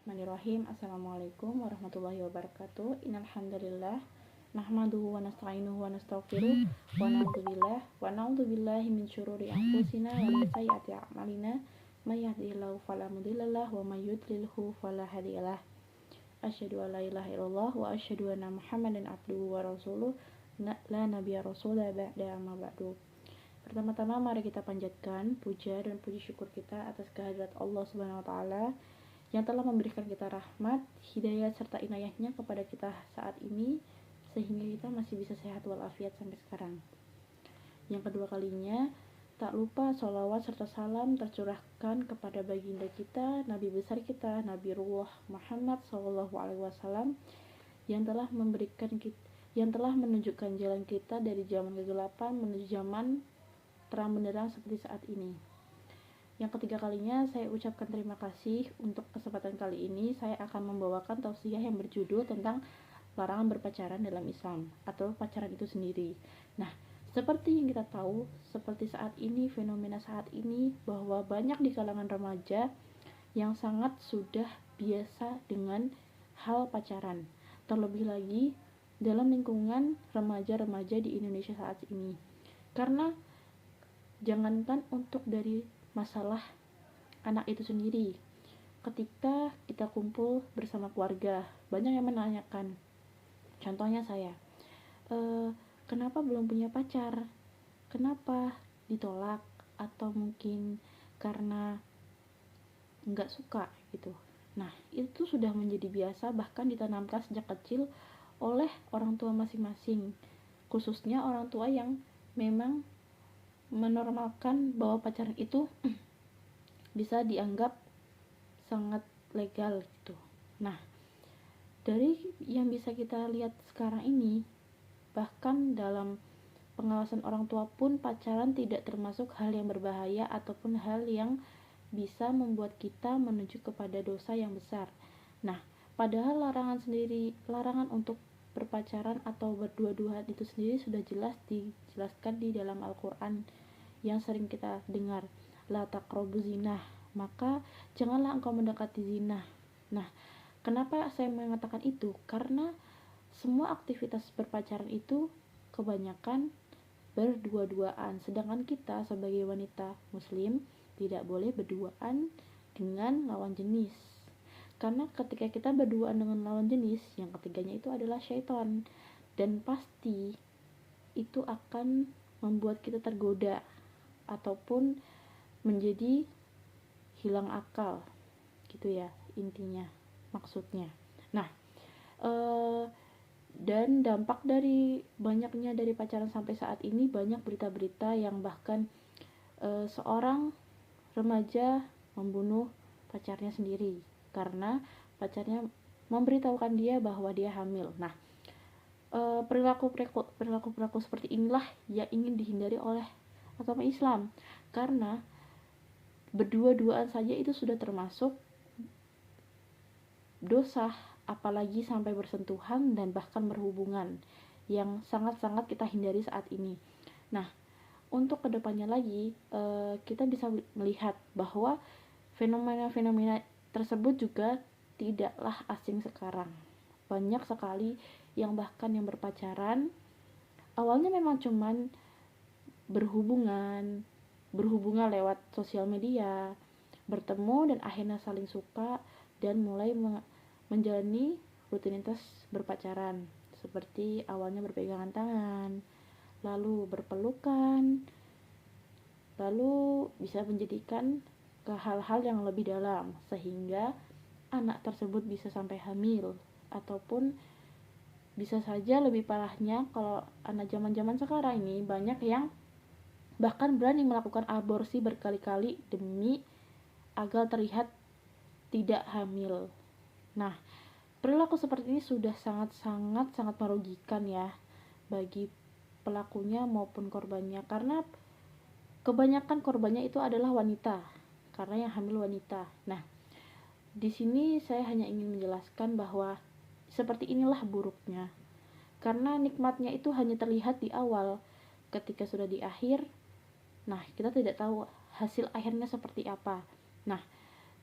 Bismillahirrahmanirrahim. Assalamualaikum warahmatullahi wabarakatuh. Innalhamdulillah nahmaduhu wa nasta'inuhu wa nastaghfiruh wa na'udzubillahi min syururi anfusina wa min sayyiati a'malina may yahdihillahu fala mudhillalah wa may yudlilhu fala hadiyalah. Asyhadu an la ilaha illallah wa asyhadu anna Muhammadan abduhu wa rasuluh la nabiyya rasula ba'da amma ba'du. Pertama-tama mari kita panjatkan puja dan puji syukur kita atas kehadirat Allah Subhanahu wa taala yang telah memberikan kita rahmat, hidayah serta inayahnya kepada kita saat ini sehingga kita masih bisa sehat walafiat sampai sekarang. Yang kedua kalinya, tak lupa sholawat serta salam tercurahkan kepada baginda kita, Nabi besar kita, Nabi Ruh Muhammad SAW yang telah menunjukkan jalan kita dari zaman kegelapan menuju zaman terang benderang seperti saat ini. Yang ketiga kalinya saya ucapkan terima kasih untuk kesempatan kali ini. Saya akan membawakan tausiah yang berjudul tentang larangan berpacaran dalam Islam atau pacaran itu sendiri. Nah, seperti yang kita tahu, seperti saat ini, fenomena saat ini bahwa banyak di kalangan remaja yang sangat sudah biasa dengan hal pacaran. Terlebih lagi dalam lingkungan remaja-remaja di Indonesia saat ini. Karena jangankan untuk dari masalah anak itu sendiri, ketika kita kumpul bersama keluarga, banyak yang menanyakan, contohnya saya, kenapa belum punya pacar, kenapa ditolak, atau mungkin karena nggak suka gitu. Nah, itu sudah menjadi biasa, bahkan ditanamkan sejak kecil oleh orang tua masing-masing, khususnya orang tua yang memang menormalkan bahwa pacaran itu bisa dianggap sangat legal gitu. Nah, dari yang bisa kita lihat sekarang ini, bahkan dalam pengawasan orang tua pun pacaran tidak termasuk hal yang berbahaya ataupun hal yang bisa membuat kita menuju kepada dosa yang besar. Nah, padahal larangan untuk berpacaran atau berdua-duaan itu sendiri sudah jelas dijelaskan di dalam Al-Quran yang sering kita dengar, la taqrabu zina, maka janganlah engkau mendekati zina. Nah, kenapa saya mengatakan itu? Karena semua aktivitas berpacaran itu kebanyakan berdua-duaan, sedangkan kita sebagai wanita muslim tidak boleh berduaan dengan lawan jenis. Karena ketika kita berduaan dengan lawan jenis, yang ketiganya itu adalah syaitan, dan pasti itu akan membuat kita tergoda ataupun menjadi hilang akal gitu ya, intinya maksudnya. Nah, dan dampak dari banyaknya dari pacaran sampai saat ini, banyak berita-berita yang bahkan seorang remaja membunuh pacarnya sendiri karena pacarnya memberitahukan dia bahwa dia hamil. Nah, perilaku seperti inilah yang ingin dihindari oleh agama Islam, karena berdua-duaan saja itu sudah termasuk dosa, apalagi sampai bersentuhan dan bahkan berhubungan, yang sangat-sangat kita hindari saat ini. Nah, untuk kedepannya lagi, kita bisa melihat bahwa fenomena-fenomena tersebut juga tidaklah asing sekarang. Banyak sekali yang bahkan yang berpacaran awalnya memang cuman berhubungan lewat sosial media, bertemu dan akhirnya saling suka dan mulai menjalani rutinitas berpacaran, seperti awalnya berpegangan tangan, lalu berpelukan, lalu bisa menjadikan ke hal-hal yang lebih dalam sehingga anak tersebut bisa sampai hamil, ataupun bisa saja lebih parahnya kalau anak zaman-zaman sekarang ini banyak yang bahkan berani melakukan aborsi berkali-kali demi agar terlihat tidak hamil. Nah, perilaku seperti ini sudah sangat merugikan ya bagi pelakunya maupun korbannya, karena kebanyakan korbannya itu adalah wanita, karena yang hamil wanita. Nah, di sini saya hanya ingin menjelaskan bahwa seperti inilah buruknya, karena nikmatnya itu hanya terlihat di awal. Ketika sudah di akhir, nah kita tidak tahu hasil akhirnya seperti apa. Nah,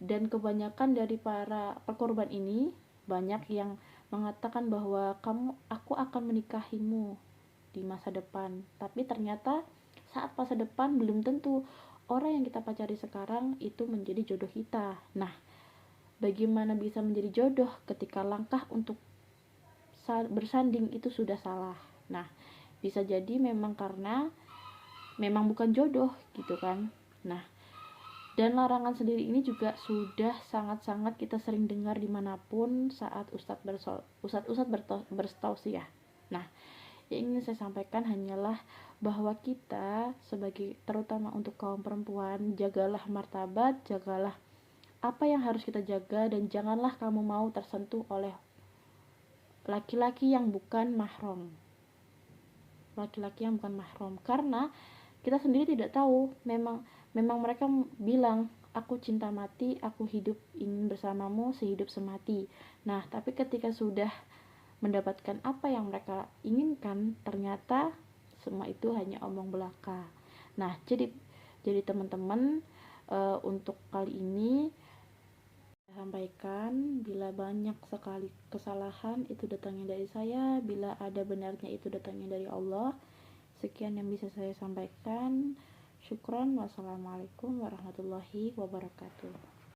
Dan kebanyakan dari para pekorban ini banyak yang mengatakan bahwa aku akan menikahimu di masa depan, tapi ternyata saat masa depan belum tentu orang yang kita pacari sekarang itu menjadi jodoh kita. Nah, bagaimana bisa menjadi jodoh ketika langkah untuk bersanding itu sudah salah? Nah, bisa jadi memang karena memang bukan jodoh gitu kan. Nah, dan larangan sendiri ini juga sudah sangat-sangat kita sering dengar dimanapun saat ustadz bertausiah. Nah, yang ingin saya sampaikan hanyalah bahwa kita sebagai, terutama untuk kaum perempuan, jagalah martabat, jagalah apa yang harus kita jaga, dan janganlah kamu mau tersentuh oleh laki-laki yang bukan mahram. Karena kita sendiri tidak tahu, memang mereka bilang aku cinta mati, aku hidup ingin bersamamu sehidup semati. Nah, tapi ketika sudah mendapatkan apa yang mereka inginkan, ternyata semua itu hanya omong belaka. Nah, jadi teman-teman, untuk kali ini saya sampaikan, bila banyak sekali kesalahan itu datangnya dari saya, bila ada benarnya itu datangnya dari Allah. Sekian yang bisa saya sampaikan. Syukron. Wassalamualaikum warahmatullahi wabarakatuh.